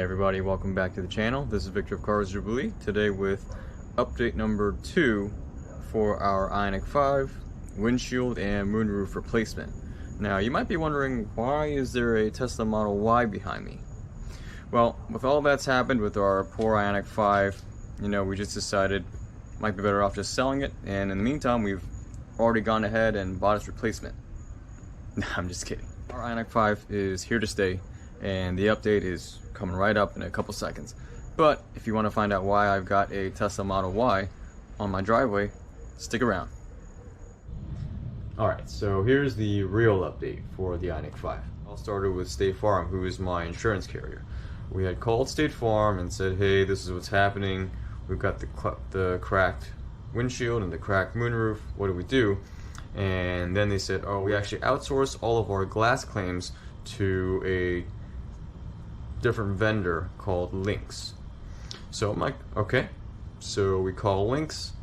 everybody, welcome back to the channel. This is Victor of Cars Jubilee, today with update number 2 for our Ioniq 5 windshield and moonroof replacement. Now you might be wondering, why is there a Tesla Model Y behind me? Well, with all that's happened with our poor Ioniq 5, we just decided it might be better off just selling it, and in the meantime we've already gone ahead and bought its replacement. Nah, I'm just kidding. Our Ioniq 5 is here to stay, and the update is coming right up in a couple seconds. But if you want to find out why I've got a Tesla Model Y on my driveway, stick around. Alright, so here's the real update for the Ioniq 5. I'll start with State Farm, who is my insurance carrier. We had called State Farm and said, hey, this is what's happening. We've got the cracked windshield and the cracked moonroof. What do we do? And then they said, oh, we actually outsource all of our glass claims to a different vendor called Lynx. So I'm like, okay. So we call Lynx,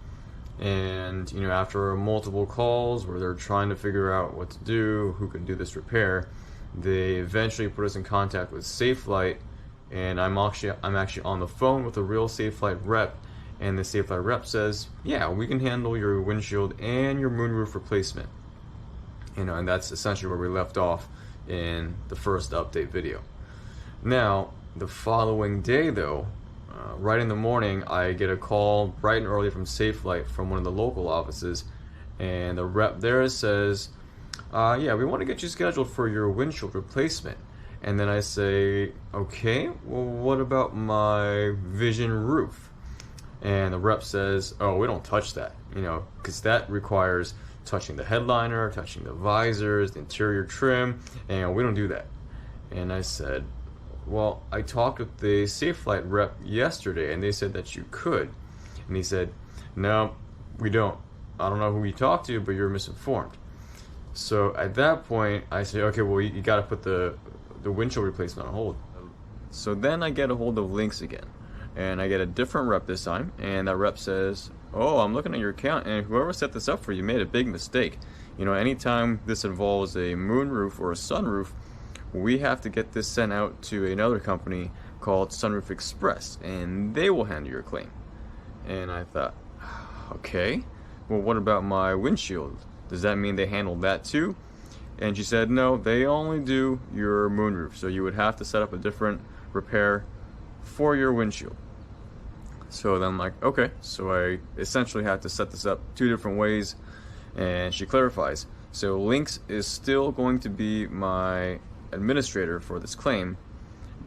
and after multiple calls where they're trying to figure out what to do, who can do this repair, they eventually put us in contact with Safelite, and I'm actually on the phone with a real Safelite rep, and the Safelite rep says, yeah, we can handle your windshield and your moonroof replacement. And that's essentially where we left off in the first update video. Now, the following day though, right in the morning, I get a call bright and early from Safelite from one of the local offices, and the rep there says, yeah, we want to get you scheduled for your windshield replacement. And then I say, okay, well, what about my vision roof? And the rep says, oh, we don't touch that, because that requires touching the headliner, touching the visors, the interior trim, and we don't do that. And I said, well, I talked with the Safelite rep yesterday, and they said that you could. And he said, no, we don't. I don't know who you talked to, but you're misinformed. So at that point, I say, okay, well, you got to put the windshield replacement on hold. So then I get a hold of Lynx again, and I get a different rep this time, and that rep says, oh, I'm looking at your account, and whoever set this up for you made a big mistake. Anytime this involves a moonroof or a sunroof, we have to get this sent out to another company called Sunroof Express, and they will handle your claim. And I thought, okay, well, what about my windshield? Does that mean they handled that too? And she said, no, they only do your moonroof, so you would have to set up a different repair for your windshield. So then I'm like, okay, so I essentially have to set this up 2 different ways, and she clarifies. So Lynx is still going to be my administrator for this claim,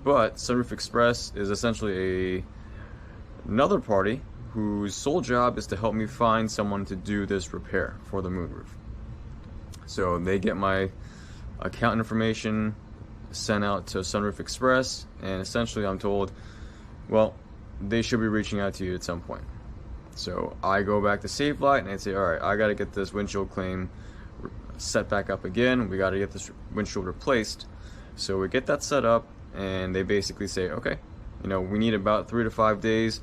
but Sunroof Express is essentially another party whose sole job is to help me find someone to do this repair for the moonroof. So they get my account information sent out to Sunroof Express, and essentially I'm told, well, they should be reaching out to you at some point. So I go back to Safelite and I say, alright, I gotta get this windshield claim set back up again. We gotta get this windshield replaced. So we get that set up, and they basically say, okay, we need about 3 to 5 days.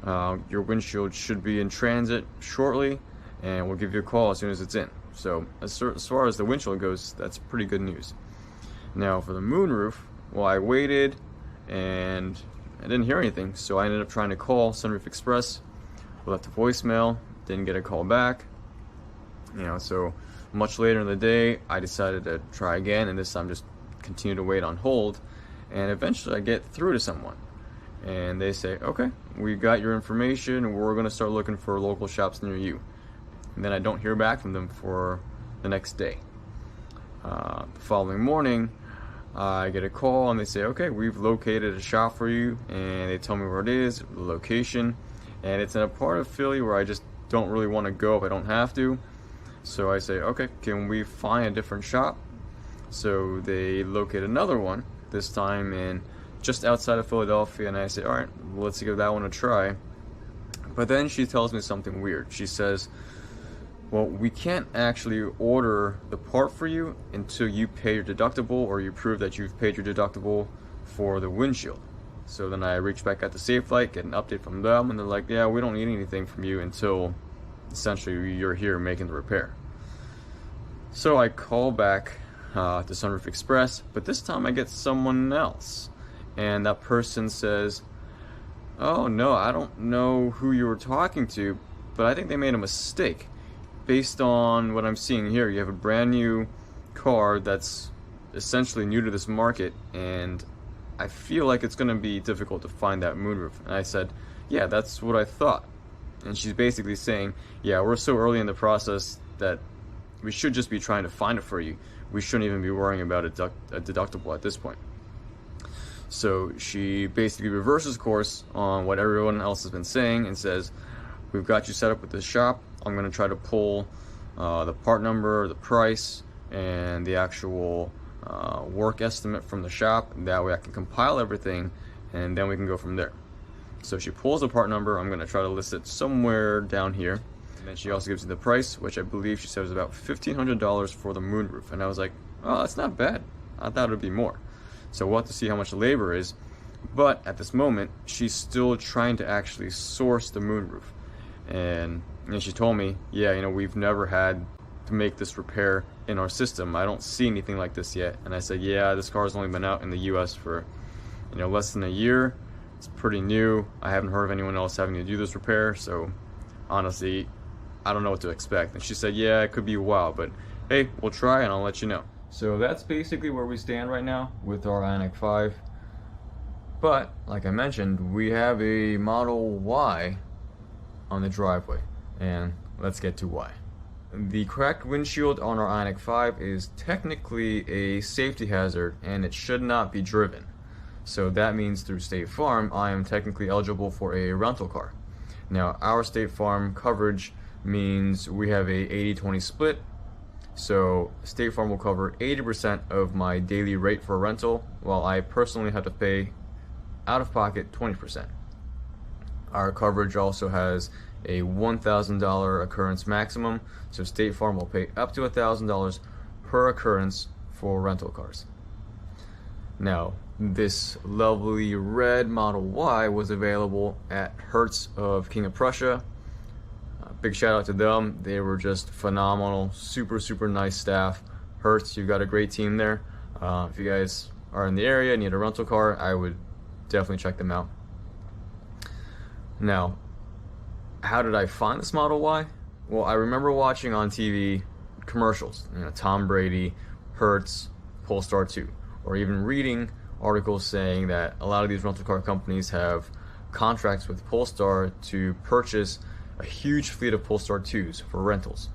Your windshield should be in transit shortly, and we'll give you a call as soon as it's in. So as far as the windshield goes, that's pretty good news. Now for the moonroof, well, I waited and I didn't hear anything, so I ended up trying to call Sunroof Express. Left a voicemail, didn't get a call back. So much later in the day, I decided to try again, and this time just continue to wait on hold, and eventually I get through to someone, and they say, okay, we got your information, and we're going to start looking for local shops near you. And then I don't hear back from them for the next day. The following morning, I get a call, and they say, okay, we've located a shop for you, and they tell me where it is, the location, and it's in a part of Philly where I just don't really want to go if I don't have to. So I say, okay, can we find a different shop? So they locate another one, this time in just outside of Philadelphia, and I say, alright, well, let's give that one a try. But then she tells me something weird. She says, well, we can't actually order the part for you until you pay your deductible, or you prove that you've paid your deductible for the windshield. So then I reach back out to Safelite, get an update from them, and they're like, yeah, we don't need anything from you until essentially you're here making the repair. So I call back to Sunroof Express, but this time I get someone else, and that person says, "Oh no, I don't know who you were talking to, but I think they made a mistake. Based on what I'm seeing here, you have a brand new car that's essentially new to this market, and I feel like it's going to be difficult to find that moonroof." And I said, "Yeah, that's what I thought." And she's basically saying, "Yeah, we're so early in the process that we should just be trying to find it for you. We shouldn't even be worrying about a deductible at this point." So she basically reverses course on what everyone else has been saying and says, "We've got you set up with this shop. I'm going to try to pull the part number, the price, and the actual work estimate from the shop. That way I can compile everything, and then we can go from there." So she pulls the part number. I'm going to try to list it somewhere down here. And then she also gives me the price, which I believe she said was about $1,500 for the moonroof. And I was like, "Oh, that's not bad. I thought it would be more." So we'll have to see how much the labor is. But at this moment, she's still trying to actually source the moonroof. And she told me, "Yeah, you know, we've never had to make this repair in our system. I don't see anything like this yet." And I said, "Yeah, this car has only been out in the US for, you know, less than a year. It's pretty new. I haven't heard of anyone else having to do this repair, so honestly, I don't know what to expect." And she said, "Yeah, it could be a while, but hey, we'll try and I'll let you know." So that's basically where we stand right now with our Ioniq 5. But like I mentioned, we have a Model Y on the driveway, and let's get to why. The cracked windshield on our Ioniq 5 is technically a safety hazard, and it should not be driven. So that means through State Farm, I am technically eligible for a rental car. Now, our State Farm coverage means we have a 80-20 split. So State Farm will cover 80% of my daily rate for a rental, while I personally have to pay out of pocket 20%. Our coverage also has a $1,000 occurrence maximum, so State Farm will pay up to $1,000 per occurrence for rental cars. Now, this lovely red Model Y was available at Hertz of King of Prussia. Big shout out to them. They were just phenomenal, super nice staff. Hertz, you've got a great team there. If you guys are in the area and need a rental car, I would definitely check them out. Now, how did I find this Model Y? Well, I remember watching on TV commercials, you know, Tom Brady, Hertz, Polestar 2, or even reading articles saying that a lot of these rental car companies have contracts with Polestar to purchase a huge fleet of Polestar 2s for rentals.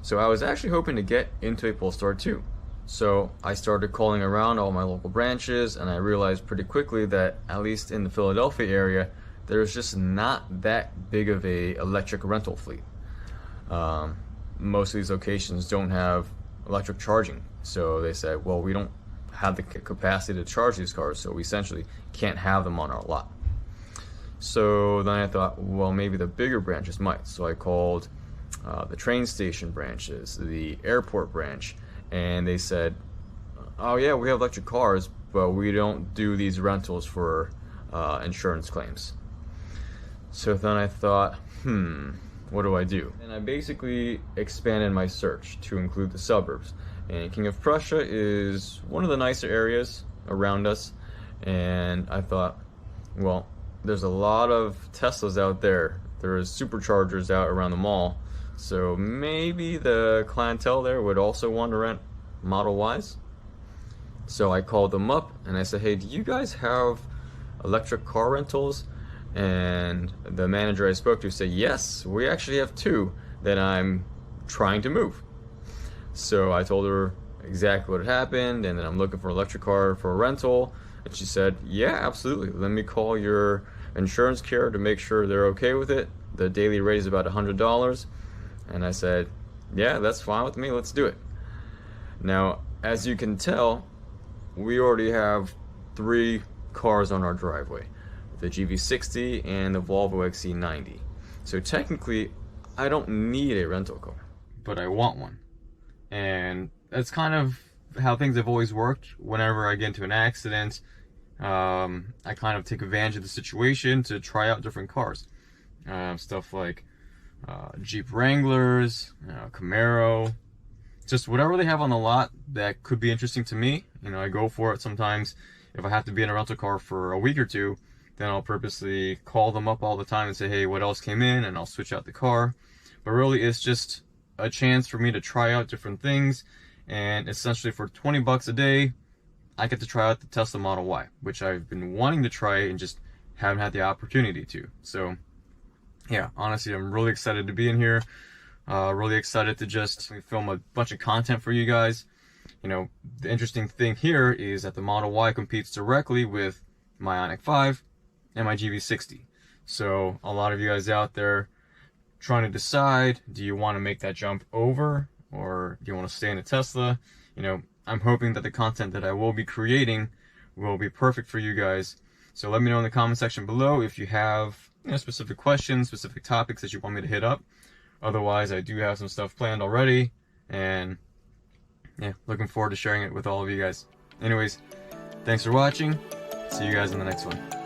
So I was actually hoping to get into a Polestar 2. So I started calling around all my local branches, and I realized pretty quickly that at least in the Philadelphia area, there's just not that big of a electric rental fleet. Most of these locations don't have electric charging, so they said, well, we don't have the capacity to charge these cars, so we essentially can't have them on our lot. So then I thought, well, maybe the bigger branches might. So I called the train station branches, the airport branch, and they said, "Oh yeah, we have electric cars, but we don't do these rentals for insurance claims." So then I thought, what do I do? And I basically expanded my search to include the suburbs. And King of Prussia is one of the nicer areas around us, and I thought, well, there's a lot of Teslas out there. There's superchargers out around the mall, so maybe the clientele there would also want to rent Model Ys. So I called them up and I said, "Hey, do you guys have electric car rentals?" And the manager I spoke to said, "Yes, we actually have 2 that I'm trying to move." So I told her exactly what had happened and that I'm looking for an electric car for a rental. And she said, "Yeah, absolutely. Let me call your insurance carrier to make sure they're okay with it. The daily rate is about $100. And I said, "Yeah, that's fine with me. Let's do it." Now, as you can tell, we already have 3 cars on our driveway, the GV60 and the Volvo XC90. So technically, I don't need a rental car, but I want one. And that's kind of how things have always worked. Whenever I get into an accident, I kind of take advantage of the situation to try out different cars. Stuff like Jeep Wranglers, Camaro, just whatever they have on the lot that could be interesting to me. You know, I go for it sometimes. if I have to be in a rental car for a week or two, then I'll purposely call them up all the time and say, hey, what else came in, and I'll switch out the car. But really, it's just a chance for me to try out different things, and essentially for 20 bucks a day, I get to try out the Tesla Model Y, which I've been wanting to try and just haven't had the opportunity to. So yeah, honestly, I'm really excited to be in here. Really excited to just film a bunch of content for you guys. You know, the interesting thing here is that the Model Y competes directly with my Ioniq 5 and my GV60. So a lot of you guys out there trying to decide, do you want to make that jump over, or do you want to stay in a Tesla? You know, I'm hoping that the content that I will be creating will be perfect for you guys. So let me know in the comment section below if you have, you know, specific questions, specific topics that you want me to hit up. Otherwise, I do have some stuff planned already, and yeah, looking forward to sharing it with all of you guys. Anyways, thanks for watching. See you guys in the next one.